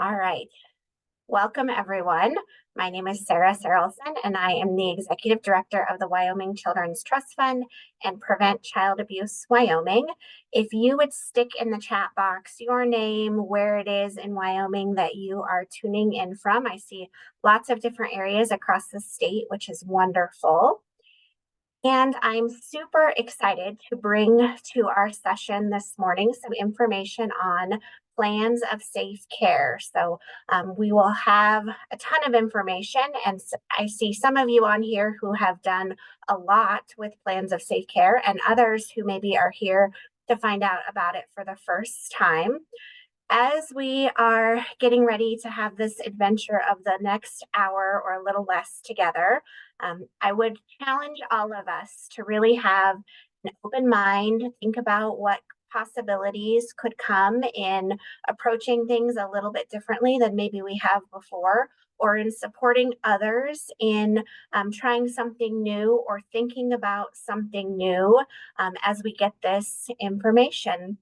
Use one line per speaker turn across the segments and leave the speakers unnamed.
All right. Welcome, everyone. My name is Sarah Sarelson, and I am the Executive Director of the Wyoming Children's Trust Fund and Prevent Child Abuse Wyoming. If you would stick in the chat box your name, where it is in Wyoming that you are tuning in from, I see lots of different areas across the state, which is wonderful. And I'm super excited to bring to our session this morning some information on plans of safe care. So we will have a ton of information, and I see some of you on here who have done a lot with plans of safe care, and others who maybe are here to find out about it for the first time. As we are getting ready to have this adventure of the next hour or a little less together, I would challenge all of us to really have an open mind, think about what possibilities could come in approaching things a little bit differently than maybe we have before, or in supporting others in trying something new or thinking about something new as we get this information.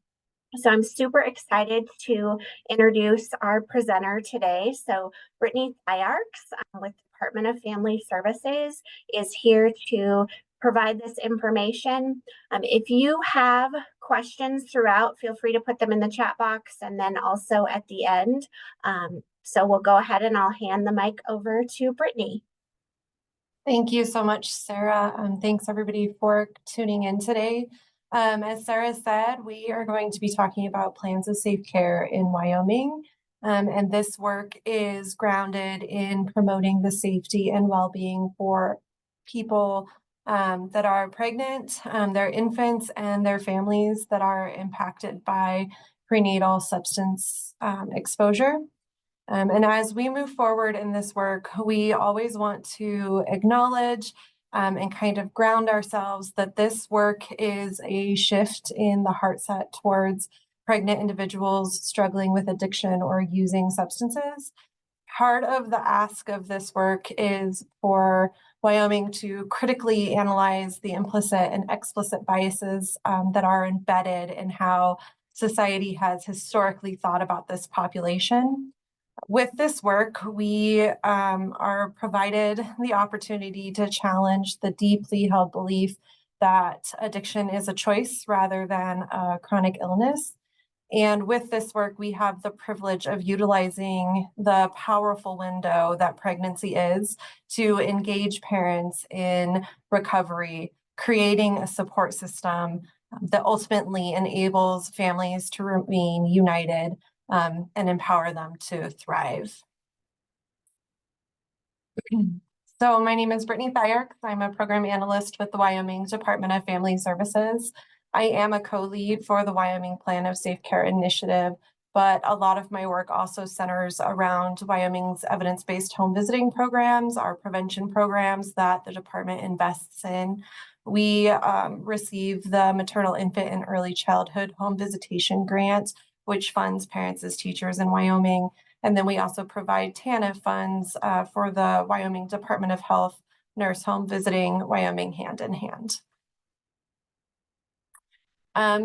So I'm super excited to introduce our presenter today. So Brittany Thyarks with Department of Family Services is here to provide this information. If you have questions throughout, feel free to put them in the chat box and then also at the end. So we'll go ahead and I'll hand the mic over to Brittany.
Thank you so much, Sarah. Thanks everybody for tuning in today. As Sarah said, we are going to be talking about plans of safe care in Wyoming. And this work is grounded in promoting the safety and well-being for people that are pregnant, their infants, and their families that are impacted by prenatal substance exposure. And as we move forward in this work, we always want to acknowledge and kind of ground ourselves that this work is a shift in the heart set towards pregnant individuals struggling with addiction or using substances. Part of the ask of this work is for Wyoming to critically analyze the implicit and explicit biases that are embedded in how society has historically thought about this population. With this work, we are provided the opportunity to challenge the deeply held belief that addiction is a choice rather than a chronic illness. And with this work, we have the privilege of utilizing the powerful window that pregnancy is to engage parents in recovery, creating a support system that ultimately enables families to remain united and empower them to thrive. So my name is Brittany Thyarks. I'm a program analyst with the Wyoming Department of Family Services. I am a co-lead for the Wyoming Plan of Safe Care Initiative, but a lot of my work also centers around Wyoming's evidence-based home visiting programs, our prevention programs that the department invests in. We receive the Maternal, Infant, and Early Childhood Home Visitation Grant, which funds parents as teachers in Wyoming. And then we also provide TANF funds for the Wyoming Department of Health Nurse Home Visiting Wyoming Hand in Hand.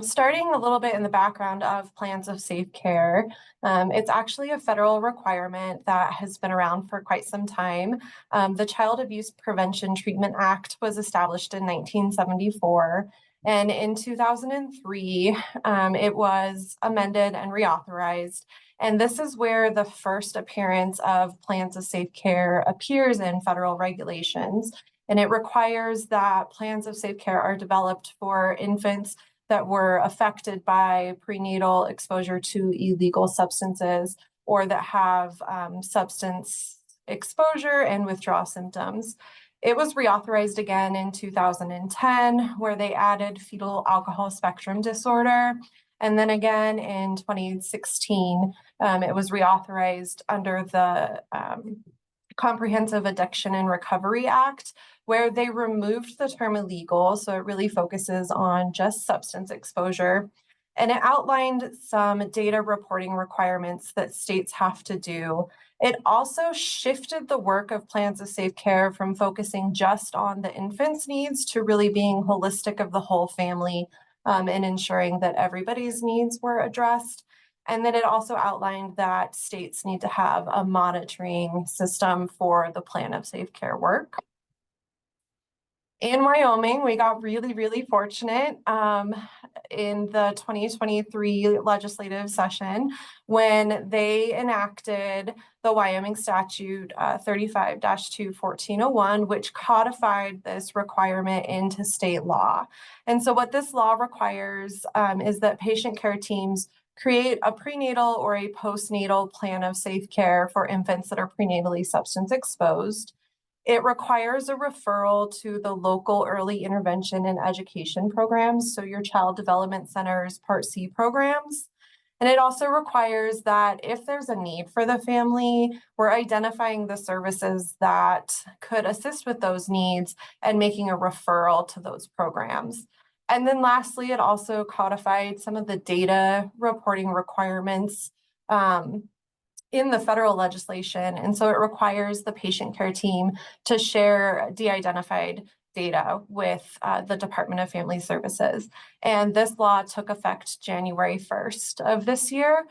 Starting a little bit in the background of plans of safe care, it's actually a federal requirement that has been around for quite some time. The Child Abuse Prevention Treatment Act was established in 1974. And in 2003, it was amended and reauthorized. And this is where the first appearance of plans of safe care appears in federal regulations. And it requires that plans of safe care are developed for infants that were affected by prenatal exposure to illegal substances or that have substance exposure and withdrawal symptoms. It was reauthorized again in 2010, where they added fetal alcohol spectrum disorder. And then again in 2016, it was reauthorized under the Comprehensive Addiction and Recovery Act, where they removed the term illegal. So it really focuses on just substance exposure. And it outlined some data reporting requirements that states have to do. It also shifted the work of plans of safe care from focusing just on the infant's needs to really being holistic of the whole family and ensuring that everybody's needs were addressed. And then it also outlined that states need to have a monitoring system for the plan of safe care work. In Wyoming, we got really, really fortunate in the 2023 legislative session when they enacted the Wyoming statute 35-2-1401, which codified this requirement into state law. And so what this law requires is that patient care teams create a prenatal or a postnatal plan of safe care for infants that are prenatally substance exposed. It requires a referral to the local early intervention and education programs, so your child development centers, Part C programs. And it also requires that if there's a need for the family, we're identifying the services that could assist with those needs and making a referral to those programs. And then lastly, it also codified some of the data reporting requirements in the federal legislation. And so it requires the patient care team to share de-identified data with the Department of Family Services. And this law took effect January 1st of this year.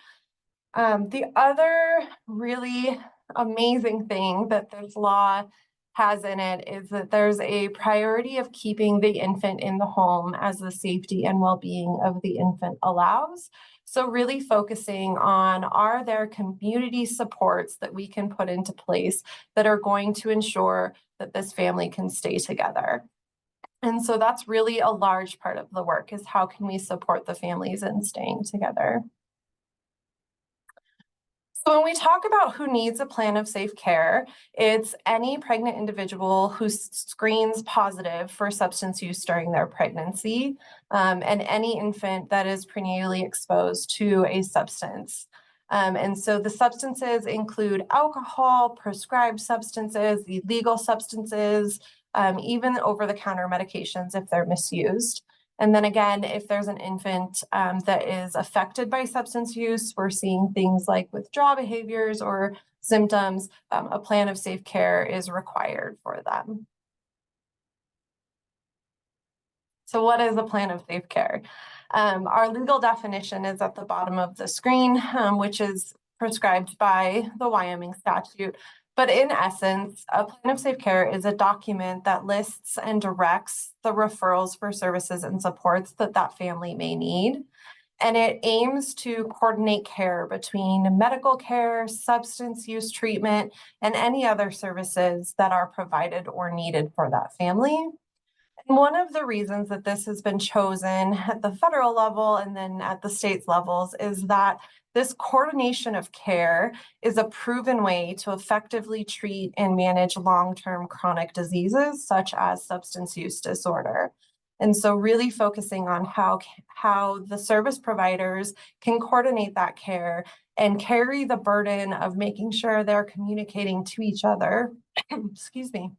The other really amazing thing that this law has in it is that there's a priority of keeping the infant in the home as the safety and well-being of the infant allows. So really focusing on, are there community supports that we can put into place that are going to ensure that this family can stay together? And so that's really a large part of the work, is how can we support the families in staying together? So when we talk about who needs a plan of safe care, it's any pregnant individual who screens positive for substance use during their pregnancy, and any infant that is prenatally exposed to a substance. And so the substances include alcohol, prescribed substances, illegal substances, even over-the-counter medications if they're misused. And then again, if there's an infant that is affected by substance use, we're seeing things like withdrawal behaviors or symptoms, a plan of safe care is required for them. So what is a plan of safe care? Our legal definition is at the bottom of the screen, which is prescribed by the Wyoming statute. But in essence, a plan of safe care is a document that lists and directs the referrals for services and supports that that family may need. And it aims to coordinate care between medical care, substance use treatment, and any other services that are provided or needed for that family. And one of the reasons that this has been chosen at the federal level and then at the states levels is that this coordination of care is a proven way to effectively treat and manage long-term chronic diseases such as substance use disorder. And so really focusing on how the service providers can coordinate that care and carry the burden of making sure they're communicating to each other, excuse me,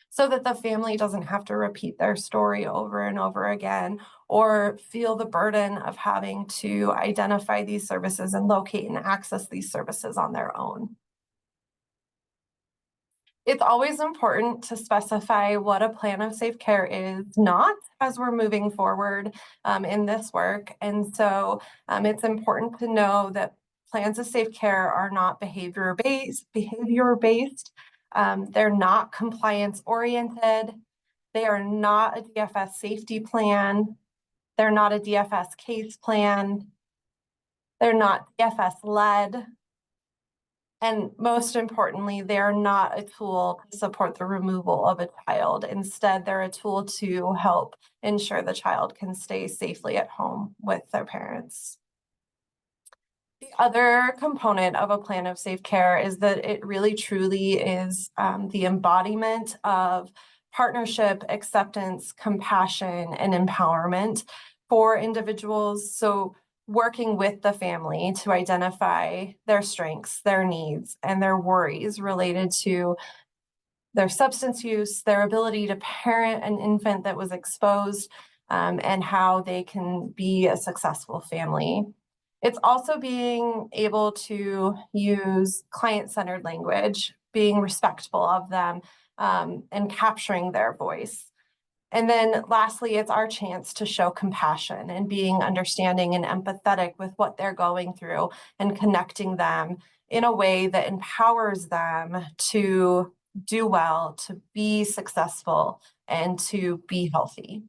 so that the family doesn't have to repeat their story over and over again or feel the burden of having to identify these services and locate and access these services on their own. It's always important to specify what a plan of safe care is not as we're moving forward in this work. And so it's important to know that plans of safe care are not behavior-based. They're not compliance-oriented. They are not a DFS safety plan. They're not a DFS case plan. They're not DFS-led. And most importantly, they are not a tool to support the removal of a child. Instead, they're a tool to help ensure the child can stay safely at home with their parents. The other component of a plan of safe care is that it really truly is the embodiment of partnership, acceptance, compassion, and empowerment for individuals. So working with the family to identify their strengths, their needs, and their worries related to their substance use, their ability to parent an infant that was exposed, and how they can be a successful family. It's also being able to use client-centered language, being respectful of them, and capturing their voice. And then lastly, it's our chance to show compassion and being understanding and empathetic with what they're going through and connecting them in a way that empowers them to do well, to be successful, and to be healthy.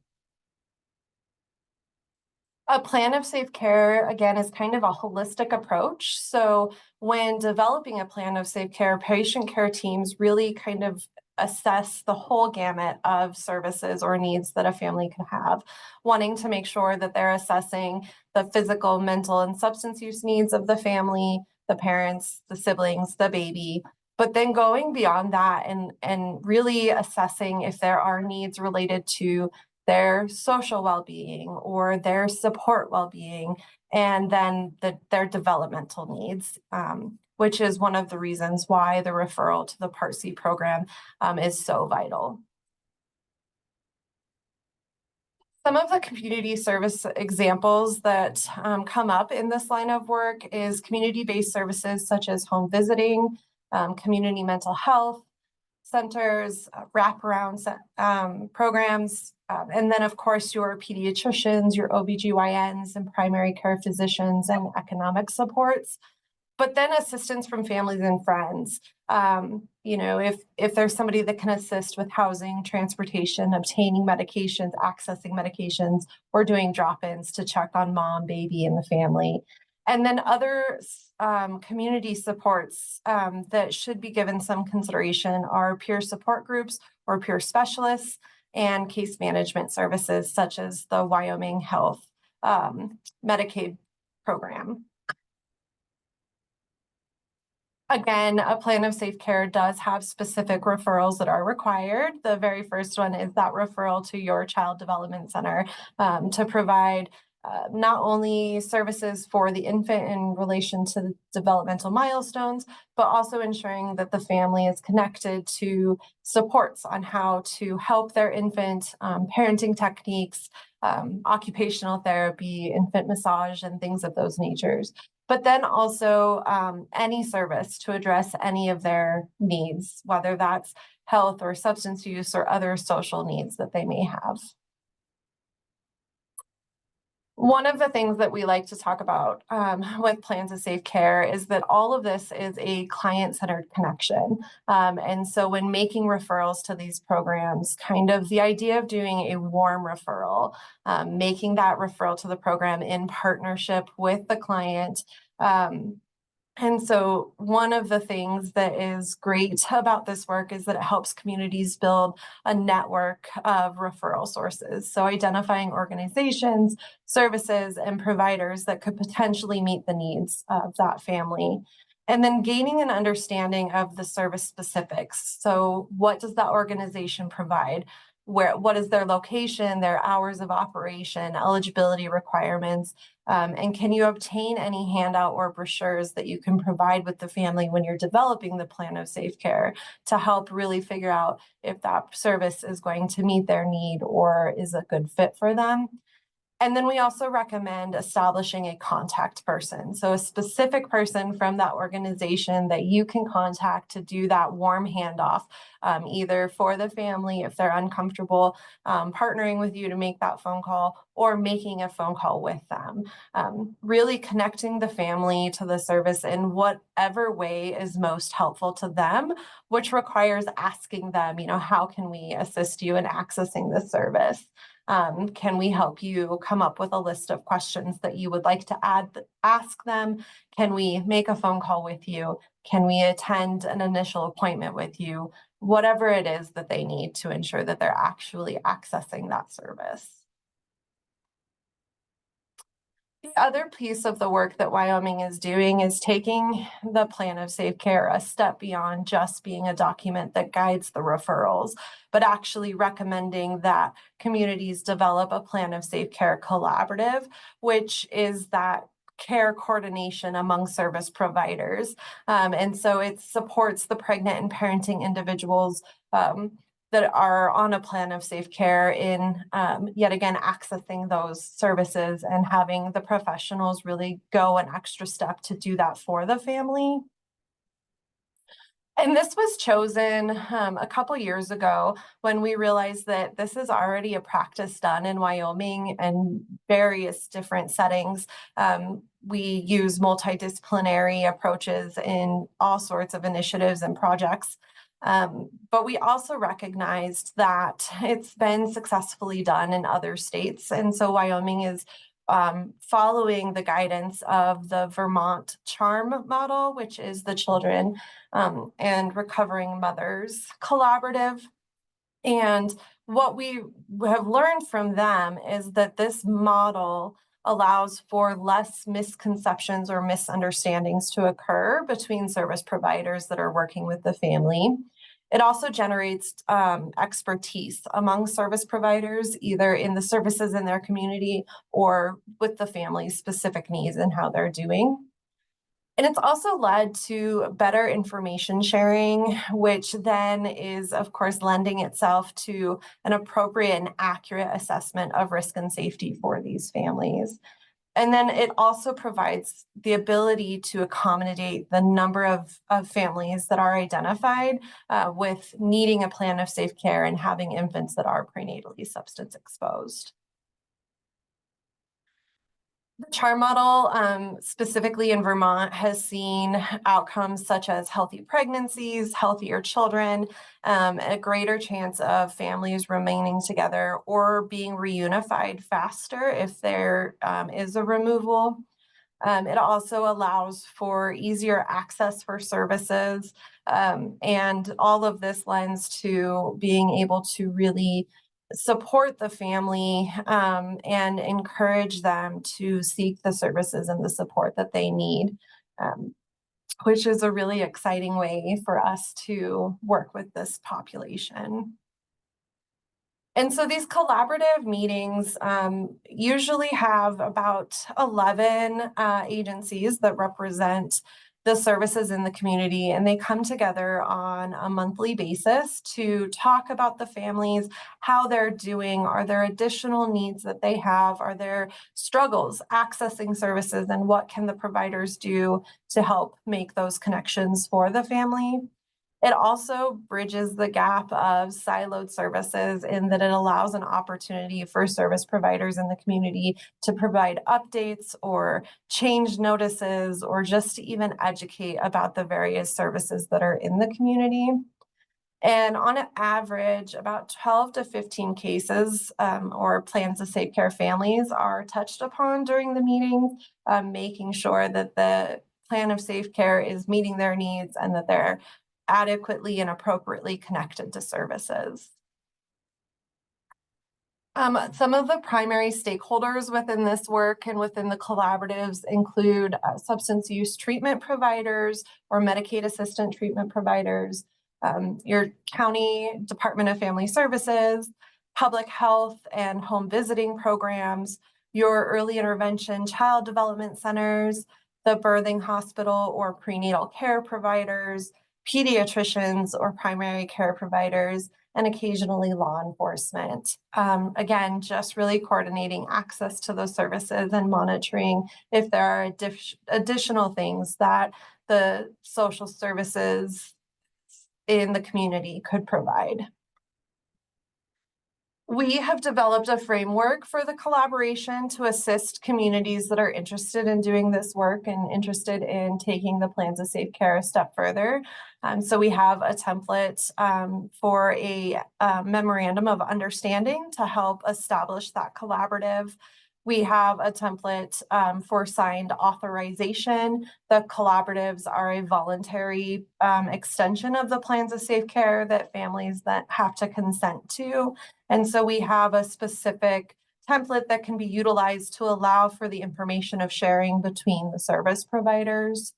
A plan of safe care, again, is kind of a holistic approach. So when developing a plan of safe care, patient care teams really kind of assess the whole gamut of services or needs that a family could have, wanting to make sure that they're assessing the physical, mental, and substance use needs of the family, the parents, the siblings, the baby, but then going beyond that and really assessing if there are needs related to their social well-being or their support well-being, and then their developmental needs, which is one of the reasons why the referral to the Part C program is so vital. Some of the community service examples that come up in this line of work is community-based services such as home visiting, community mental health centers, wraparound programs, and then of course your pediatricians, your OBGYNs and primary care physicians and economic supports. But then assistance from families and friends. If there's somebody that can assist with housing, transportation, obtaining medications, accessing medications, or doing drop-ins to check on mom, baby, and the family. And then other community supports that should be given some consideration are peer support groups or peer specialists and case management services such as the Wyoming Health Medicaid program. Again, a plan of safe care does have specific referrals that are required. The very first one is that referral to your child development center to provide not only services for the infant in relation to the developmental milestones, but also ensuring that the family is connected to supports on how to help their infant, parenting techniques, occupational therapy, infant massage, and things of those natures. But then also any service to address any of their needs, whether that's health or substance use or other social needs that they may have. One of the things that we like to talk about with plans of safe care is that all of this is a client-centered connection. And so when making referrals to these programs, kind of the idea of doing a warm referral, making that referral to the program in partnership with the client, and so one of the things that is great about this work is that it helps communities build a network of referral sources. So identifying organizations, services, and providers that could potentially meet the needs of that family. And then gaining an understanding of the service specifics. So what does that organization provide? What is their location, their hours of operation, eligibility requirements, and can you obtain any handout or brochures that you can provide with the family when you're developing the plan of safe care to help really figure out if that service is going to meet their need or is a good fit for them? And then we also recommend establishing a contact person. So a specific person from that organization that you can contact to do that warm handoff, either for the family if they're uncomfortable partnering with you to make that phone call or making a phone call with them. Really connecting the family to the service in whatever way is most helpful to them, which requires asking them, how can we assist you in accessing this service? Can we help you come up with a list of questions that you would like to ask them? Can we make a phone call with you? Can we attend an initial appointment with you? Whatever it is that they need to ensure that they're actually accessing that service. The other piece of the work that Wyoming is doing is taking the plan of safe care a step beyond just being a document that guides the referrals, but actually recommending that communities develop a plan of safe care collaborative, which is that care coordination among service providers. And so it supports the pregnant and parenting individuals that are on a plan of safe care in, yet again, accessing those services and having the professionals really go an extra step to do that for the family. And this was chosen a couple years ago when we realized that this is already a practice done in Wyoming and various different settings. We use multidisciplinary approaches in all sorts of initiatives and projects. But we also recognized that it's been successfully done in other states. And so Wyoming is following the guidance of the Vermont CHARM model, which is the Children and Recovering Mothers Collaborative. And what we have learned from them is that this model allows for less misconceptions or misunderstandings to occur between service providers that are working with the family. It also generates expertise among service providers, either in the services in their community or with the family's specific needs and how they're doing. And it's also led to better information sharing, which then is, of course, lending itself to an appropriate and accurate assessment of risk and safety for these families. And then it also provides the ability to accommodate the number of families that are identified with needing a plan of safe care and having infants that are prenatally substance exposed. The CHAR model, specifically in Vermont, has seen outcomes such as healthy pregnancies, healthier children, a greater chance of families remaining together or being reunified faster if there is a removal. It also allows for easier access for services, and all of this lends to being able to really support the family and encourage them to seek the services and the support that they need, um, which is a really exciting way for us to work with this population. And so these collaborative meetings usually have about 11 agencies that represent the services in the community, and they come together on a monthly basis to talk about the families, how they're doing, are there additional needs that they have, are there struggles accessing services, and what can the providers do to help make those connections for the family. It also bridges the gap of siloed services in that it allows an opportunity for service providers in the community to provide updates or change notices or just to even educate about the various services that are in the community. And on an average, about 12 to 15 cases or plans of safe care families are touched upon during the meetings, making sure that the plan of safe care is meeting their needs and that they're adequately and appropriately connected to services. Some of the primary stakeholders within this work and within the collaboratives include substance use treatment providers or Medicaid assistant treatment providers, your county Department of Family Services, public health and home visiting programs, your early intervention child development centers, the birthing hospital or prenatal care providers, pediatricians or primary care providers, and occasionally law enforcement. Again, just really coordinating access to those services and monitoring if there are additional things that the social services in the community could provide. We have developed a framework for the collaboration to assist communities that are interested in doing this work and interested in taking the plans of safe care a step further. So we have a template for a memorandum of understanding to help establish that collaborative. We have a template for signed authorization. The collaboratives are a voluntary extension of the plans of safe care that families that have to consent to. And so we have a specific template that can be utilized to allow for the information of sharing between the service providers.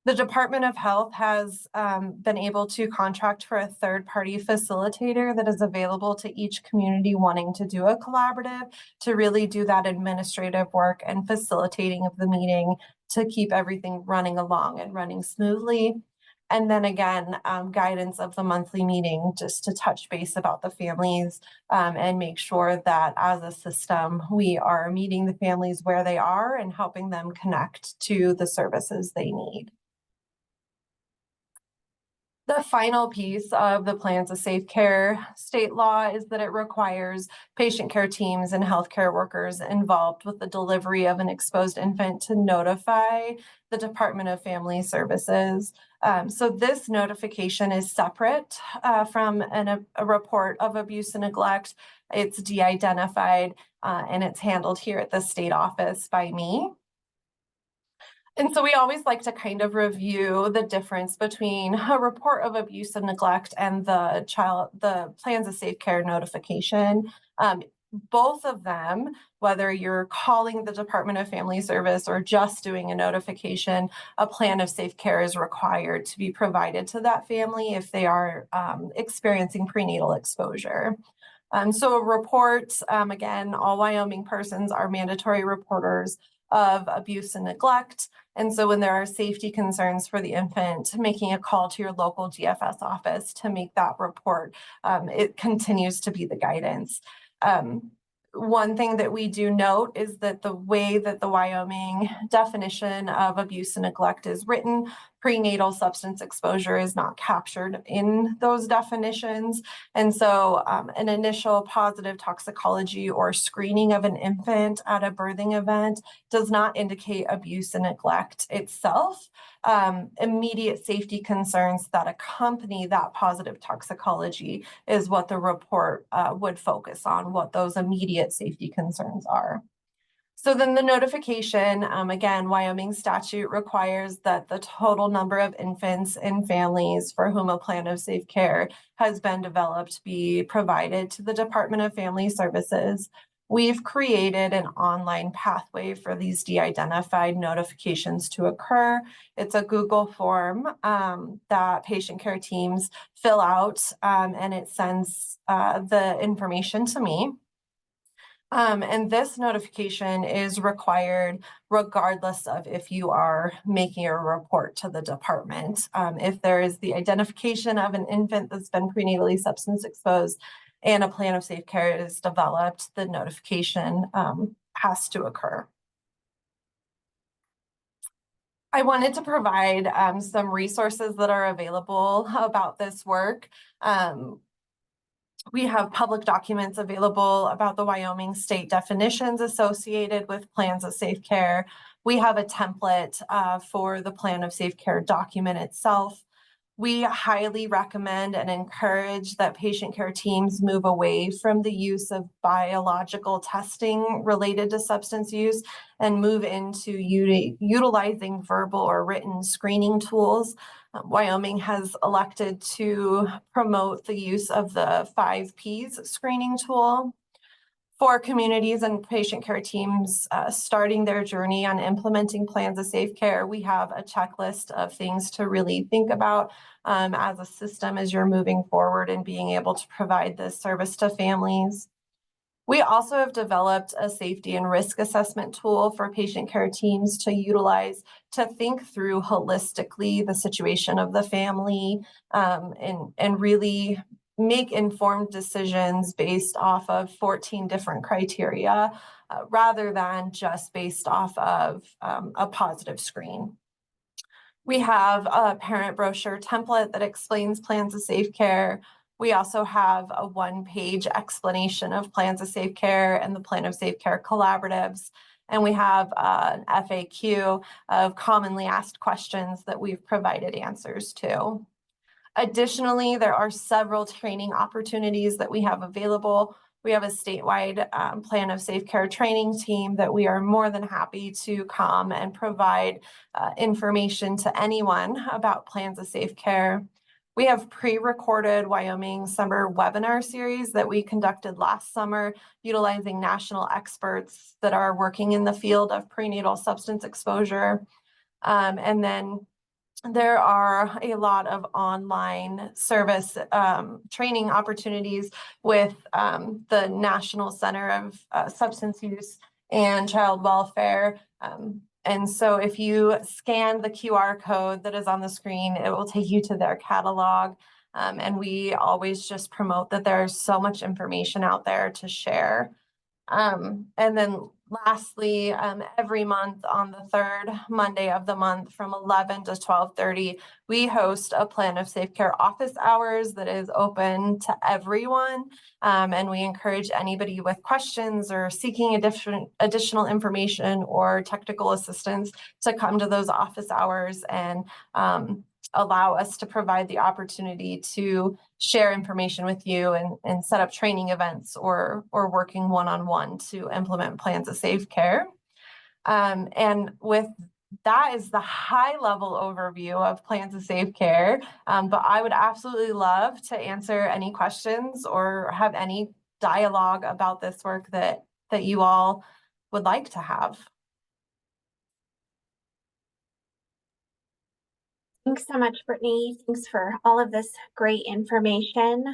The Department of Health has been able to contract for a third-party facilitator that is available to each community wanting to do a collaborative to really do that administrative work and facilitating of the meeting to keep everything running along and running smoothly. And then again, guidance of the monthly meeting just to touch base about the families and make sure that as a system, we are meeting the families where they are and helping them connect to the services they need. The final piece of the plans of safe care state law is that it requires patient care teams and healthcare workers involved with the delivery of an exposed infant to notify the Department of Family Services. So this notification is separate from a report of abuse and neglect. It's de-identified and it's handled here at the state office by me. And so we always like to kind of review the difference between a report of abuse and neglect and the plans of safe care notification. Both of them, whether you're calling the Department of Family Service or just doing a notification, a plan of safe care is required to be provided to that family if they are experiencing prenatal exposure. So a report, again, all Wyoming persons are mandatory reporters of abuse and neglect. And so when there are safety concerns for the infant, making a call to your local DFS office to make that report, it continues to be the guidance. One thing that we do note is that the way that the Wyoming definition of abuse and neglect is written, prenatal substance exposure is not captured in those definitions. And so an initial positive toxicology or screening of an infant at a birthing event does not indicate abuse and neglect itself. Immediate safety concerns that accompany that positive toxicology is what the report would focus on, what those immediate safety concerns are. So then the notification, again, Wyoming statute requires that the total number of infants and families for whom a plan of safe care has been developed be provided to the Department of Family Services. We've created an online pathway for these de-identified notifications to occur. It's a Google form that patient care teams fill out and it sends the information to me. And this notification is required regardless of if you are making a report to the department. If there is the identification of an infant that's been prenatally substance exposed and a plan of safe care is developed, the notification has to occur. I wanted to provide some resources that are available about this work. We have public documents available about the Wyoming state definitions associated with plans of safe care. We have a template for the plan of safe care document itself. We highly recommend and encourage that patient care teams move away from the use of biological testing related to substance use and move into utilizing verbal or written screening tools. Wyoming has elected to promote the use of the 5Ps screening tool. For communities and patient care teams starting their journey on implementing plans of safe care, we have a checklist of things to really think about as a system as you're moving forward and being able to provide this service to families. We also have developed a safety and risk assessment tool for patient care teams to utilize to think through holistically the situation of the family and really make informed decisions based off of 14 different criteria rather than just based off of a positive screen. We have a parent brochure template that explains plans of safe care. We also have a one-page explanation of plans of safe care and the plan of safe care collaboratives. And we have an FAQ of commonly asked questions that we've provided answers to. Additionally, there are several training opportunities that we have available. We have a statewide plan of safe care training team that we are more than happy to come and provide information to anyone about plans of safe care. We have pre-recorded Wyoming summer webinar series that we conducted last summer, utilizing national experts that are working in the field of prenatal substance exposure. And then there are a lot of online service training opportunities with the National Center of Substance Use and Child Welfare. And so if you scan the QR code that is on the screen, it will take you to their catalog. And we always just promote that there's so much information out there to share. And then Lastly, every month on the third Monday of the month from 11 to 12:30, we host a plan of safe care office hours that is open to everyone. And we encourage anybody with questions or seeking additional information or technical assistance to come to those office hours and allow us to provide the opportunity to share information with you and set up training events or working one-on-one to implement plans of safe care. And with that is the high level overview of plans of safe care. But I would absolutely love to answer any questions or have any dialogue about this work that you all would like to have.
Thanks so much, Brittany. Thanks for all of this great information.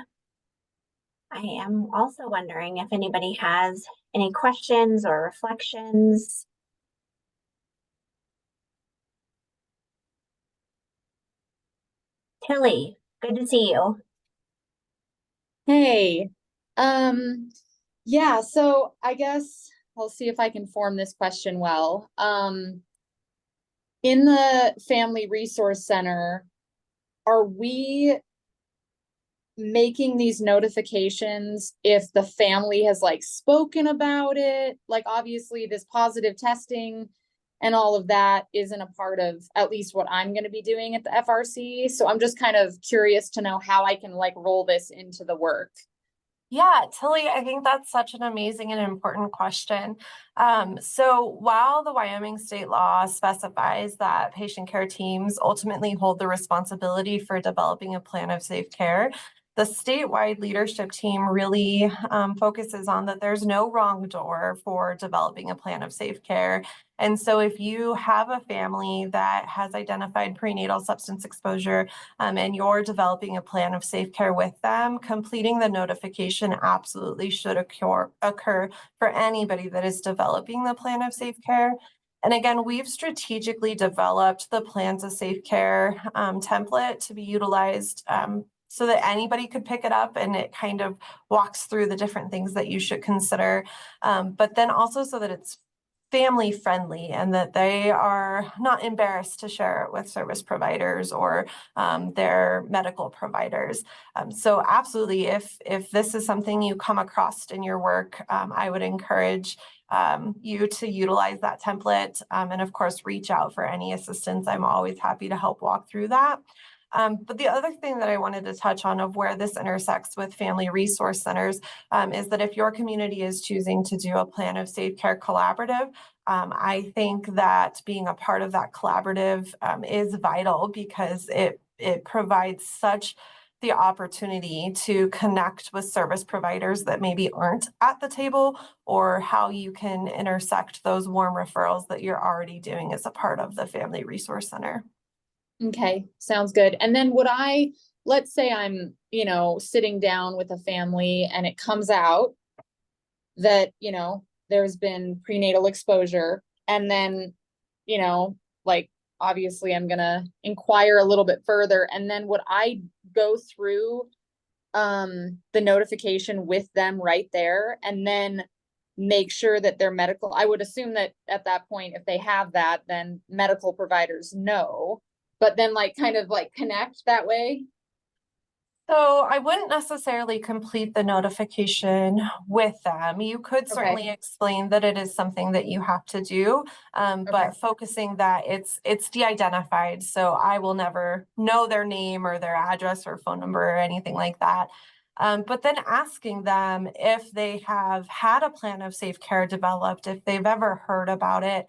I am also wondering if anybody has any questions or reflections. Tilly, good to see you.
Hey, yeah, so I guess I'll see if I can form this question well. In the Family Resource Center, are we making these notifications if the family has like spoken about it? Like obviously this positive testing and all of that isn't a part of at least what I'm going to be doing at the FRC. So I'm just kind of curious to know how I can like roll this into the work.
Yeah, Tilly, I think that's such an amazing and important question. So while the Wyoming state law specifies that patient care teams ultimately hold the responsibility for developing a plan of safe care, the statewide leadership team really focuses on that there's no wrong door for developing a plan of safe care. And so if you have a family that has identified prenatal substance exposure, and you're developing a plan of safe care with them, completing the notification absolutely should occur for anybody that is developing the plan of safe care. And again, we've strategically developed the plans of safe care template to be utilized so that anybody could pick it up, and it kind of walks through the different things that you should consider, but then also so that it's family friendly and that they are not embarrassed to share it with service providers or their medical providers. So absolutely, if this is something you come across in your work, I would encourage you to utilize that template, and of course, reach out for any assistance. I'm always happy to help walk through that. But the other thing that I wanted to touch on of where this intersects with family resource centers is that if your community is choosing to do a plan of safe care collaborative, I think that being a part of that collaborative is vital because it provides such the opportunity to connect with service providers that maybe aren't at the table, or how you can intersect those warm referrals that you're already doing as a part of the Family Resource Center.
Okay, sounds good. And then let's say I'm, sitting down with a family and it comes out that, there's been prenatal exposure. And then, like, obviously I'm going to inquire a little bit further. And then would I go through the notification with them right there and then make sure that their medical, I would assume that at that point, if they have that, then medical providers know, but then like kind of like connect that way.
So I wouldn't necessarily complete the notification with them. You could certainly
Okay.
explain that it is something that you have to do,
Okay.
but focusing that it's de-identified. So I will never know their name or their address or phone number or anything like that. But then asking them if they have had a plan of safe care developed, if they've ever heard about it.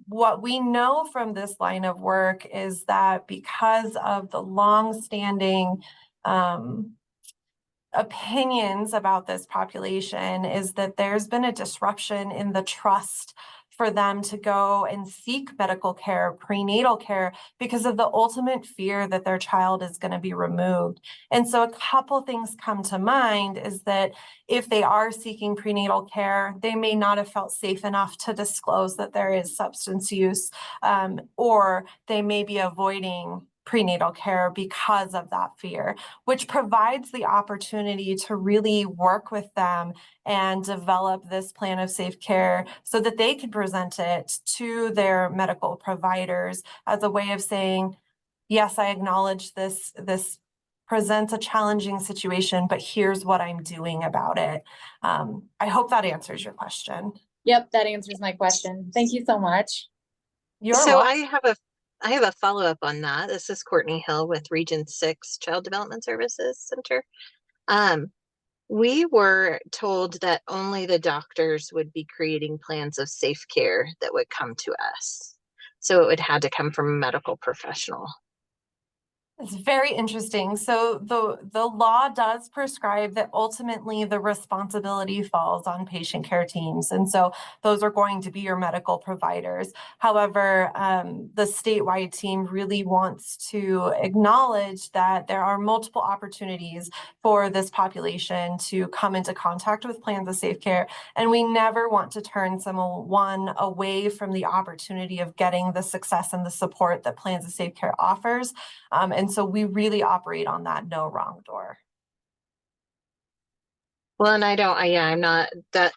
What we know from this line of work is that because of the long-standing opinions about this population, is that there's been a disruption in the trust for them to go and seek medical care, prenatal care, because of the ultimate fear that their child is going to be removed. And so a couple things come to mind is that if they are seeking prenatal care, they may not have felt safe enough to disclose that there is substance use, or they may be avoiding prenatal care because of that fear, which provides the opportunity to really work with them and develop this plan of safe care so that they can present it to their medical providers as a way of saying, yes, I acknowledge this presents a challenging situation, but here's what I'm doing about it. I hope that answers your question.
Yep, that answers my question. Thank you so much.
You're
So
welcome.
I have a follow-up on that. This is Courtney Hill with Region 6 Child Development Services Center. We were told that only the doctors would be creating plans of safe care that would come to us. So it would had to come from a medical professional.
It's very interesting. So the law does prescribe that ultimately the responsibility falls on patient care teams. And so those are going to be your medical providers. However, the statewide team really wants to acknowledge that there are multiple opportunities for this population to come into contact with plans of safe care. And we never want to turn someone away from the opportunity of getting the success and the support that plans of safe care offers. And so we really operate on that no wrong door.
Well, and I'm not that.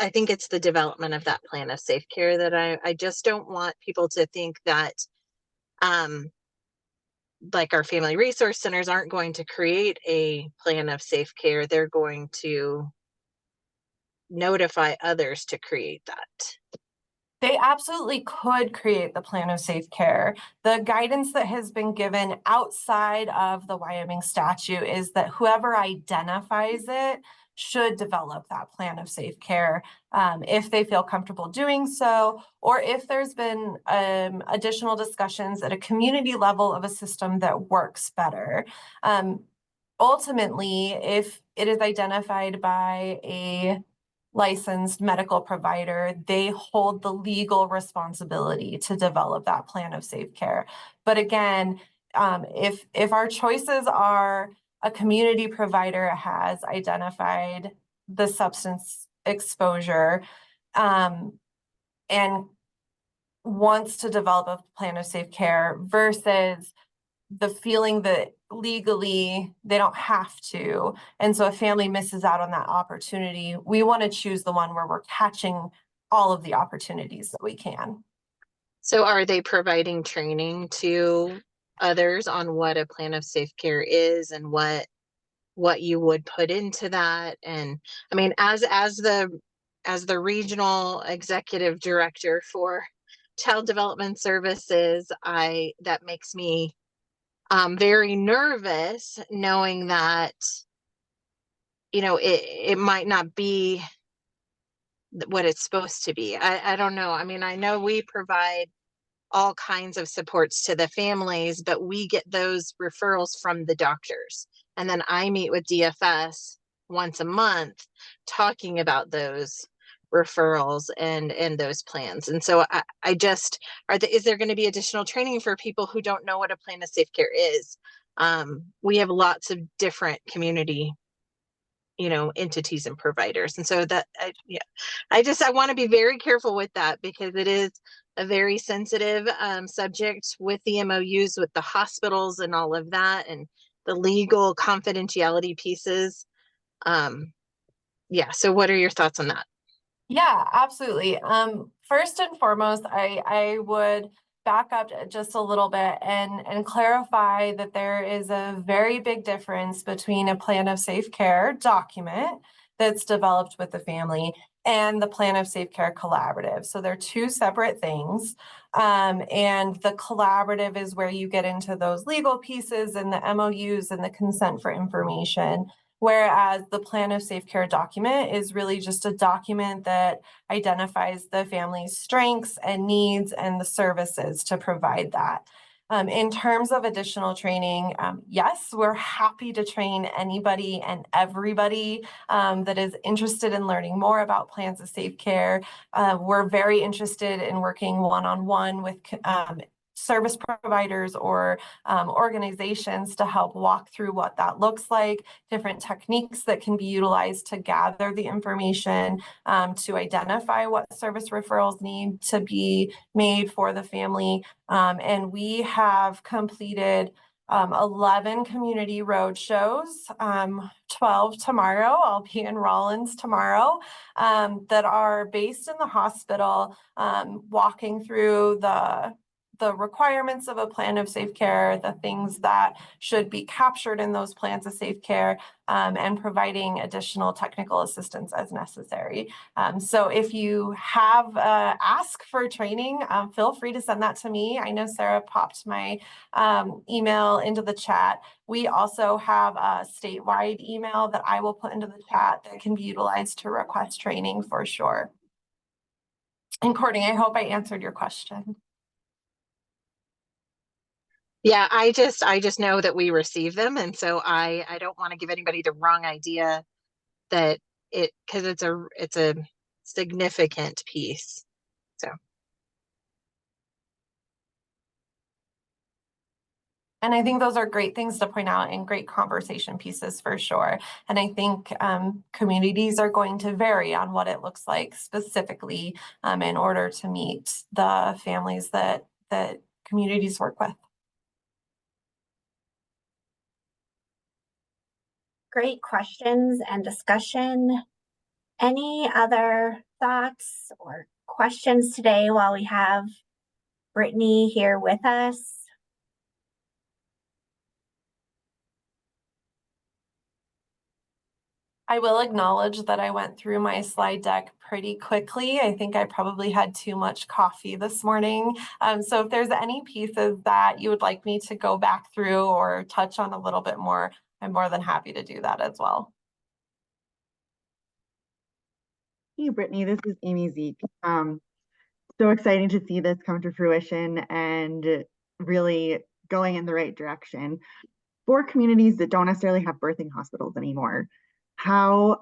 I think it's the development of that plan of safe care that I just don't want people to think that, like our family resource centers aren't going to create a plan of safe care. They're going to notify others to create that.
They absolutely could create the plan of safe care. The guidance that has been given outside of the Wyoming statute is that whoever identifies it should develop that plan of safe care if they feel comfortable doing so, or if there's been additional discussions at a community level of a system that works better. Ultimately, if it is identified by a licensed medical provider, they hold the legal responsibility to develop that plan of safe care. But again, if our choices are a community provider has identified the substance exposure and wants to develop a plan of safe care versus the feeling that legally they don't have to. And so a family misses out on that opportunity. We want to choose the one where we're catching all of the opportunities that we can.
So are they providing training to others on what a plan of safe care is and what you would put into that? And I mean, as the regional executive director for Child Development Services, that makes me very nervous knowing that, it might not be what it's supposed to be. I don't know. I mean, I know we provide all kinds of supports to the families, but we get those referrals from the doctors. And then I meet with DFS once a month talking about those referrals and those plans. And so I just, is there going to be additional training for people who don't know what a plan of safe care is? We have lots of different community entities and providers. And so that, I want to be very careful with that because it is a very sensitive subject with the MOUs, with the hospitals and all of that, and the legal confidentiality pieces. So what are your thoughts on that?
Yeah, absolutely. First and foremost, I would back up just a little bit and clarify that there is a very big difference between a plan of safe care document that's developed with the family and the plan of safe care collaborative. So they're two separate things. And the collaborative is where you get into those legal pieces and the MOUs and the consent for information. Whereas the plan of safe care document is really just a document that identifies the family's strengths and needs and the services to provide that. In terms of additional training, yes, we're happy to train anybody and everybody that is interested in learning more about plans of safe care. We're very interested in working one-on-one with service providers or organizations to help walk through what that looks like, different techniques that can be utilized to gather the information, to identify what service referrals need to be made for the family. And we have completed 11 community road shows, 12 tomorrow. I'll be in Rollins tomorrow, that are based in the hospital, walking through the requirements of a plan of safe care, the things that should be captured in those plans of safe care, and providing additional technical assistance as necessary. So if you have ask for training, feel free to send that to me. I know Sarah popped my email into the chat. We also have a statewide email that I will put into the chat that can be utilized to request training for sure. And Courtney, I hope I answered your question.
Yeah, I just know that we receive them, and so I don't want to give anybody the wrong idea that because it's a significant piece. So
And I think those are great things to point out and great conversation pieces for sure. And I think communities are going to vary on what it looks like specifically in order to meet the families that communities work with.
Great questions and discussion. Any other thoughts or questions today while we have Brittany here with us?
I will acknowledge that I went through my slide deck pretty quickly. I think I probably had too much coffee this morning. So if there's any pieces that you would like me to go back through or touch on a little bit more, I'm more than happy to do that as well.
Hey, Brittany, this is Amy Zeke. So exciting to see this come to fruition and really going in the right direction. For communities that don't necessarily have birthing hospitals anymore, how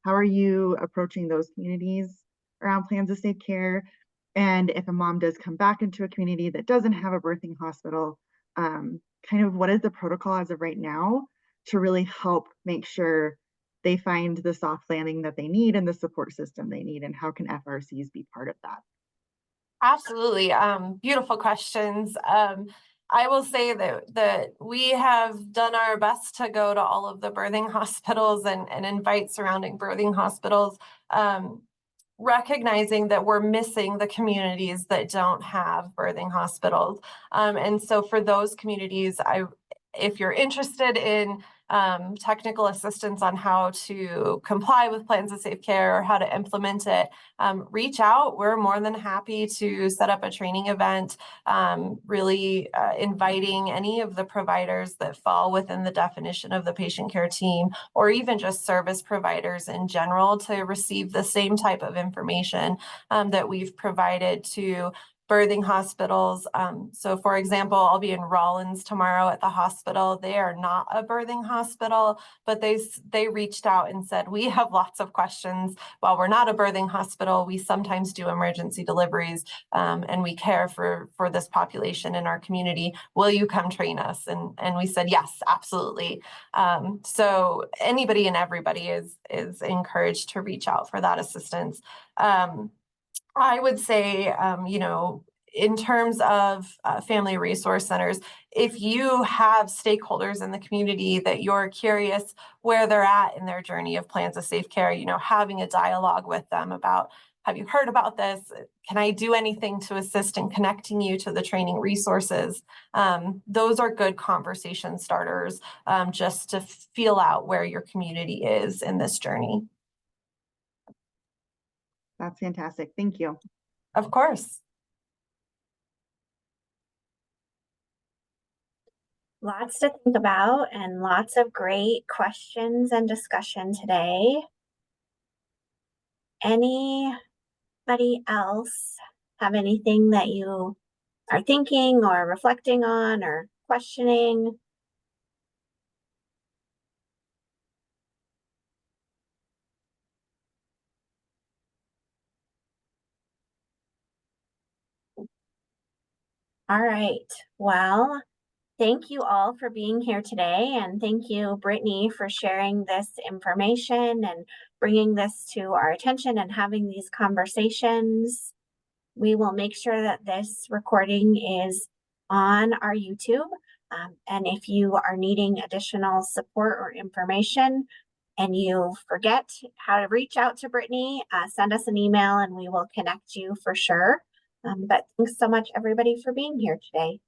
are you approaching those communities around plans of safe care? And if a mom does come back into a community that doesn't have a birthing hospital, kind of what is the protocol as of right now to really help make sure they find the soft landing that they need and the support system they need, and how can FRCs be part of that?
Absolutely. Beautiful questions. I will say that we have done our best to go to all of the birthing hospitals and invite surrounding birthing hospitals, recognizing that we're missing the communities that don't have birthing hospitals. And so for those communities, if you're interested in technical assistance on how to comply with plans of safe care or how to implement it, reach out. We're more than happy to set up a training event, really inviting any of the providers that fall within the definition of the patient care team, or even just service providers in general, to receive the same type of information that we've provided to birthing hospitals. So for example, I'll be in Rollins tomorrow at the hospital. They are not a birthing hospital, but they reached out and said, we have lots of questions. While we're not a birthing hospital, we sometimes do emergency deliveries, and we care for this population in our community. Will you come train us? And we said, yes, absolutely. So anybody and everybody is encouraged to reach out for that assistance. I would say, in terms of family resource centers, if you have stakeholders in the community that you're curious where they're at in their journey of plans of safe care, having a dialogue with them about, have you heard about this? Can I do anything to assist in connecting you to the training resources? Those are good conversation starters, just to feel out where your community is in this journey.
That's fantastic. Thank you.
Of course.
Lots to think about and lots of great questions and discussion today. Anybody else have anything that you are thinking or reflecting on or questioning? All right. Well, thank you all for being here today. And thank you, Brittany, for sharing this information and bringing this to our attention and having these conversations. We will make sure that this recording is on our YouTube. And if you are needing additional support or information and you forget how to reach out to Brittany, send us an email and we will connect you for sure. But thanks so much, everybody, for being here today.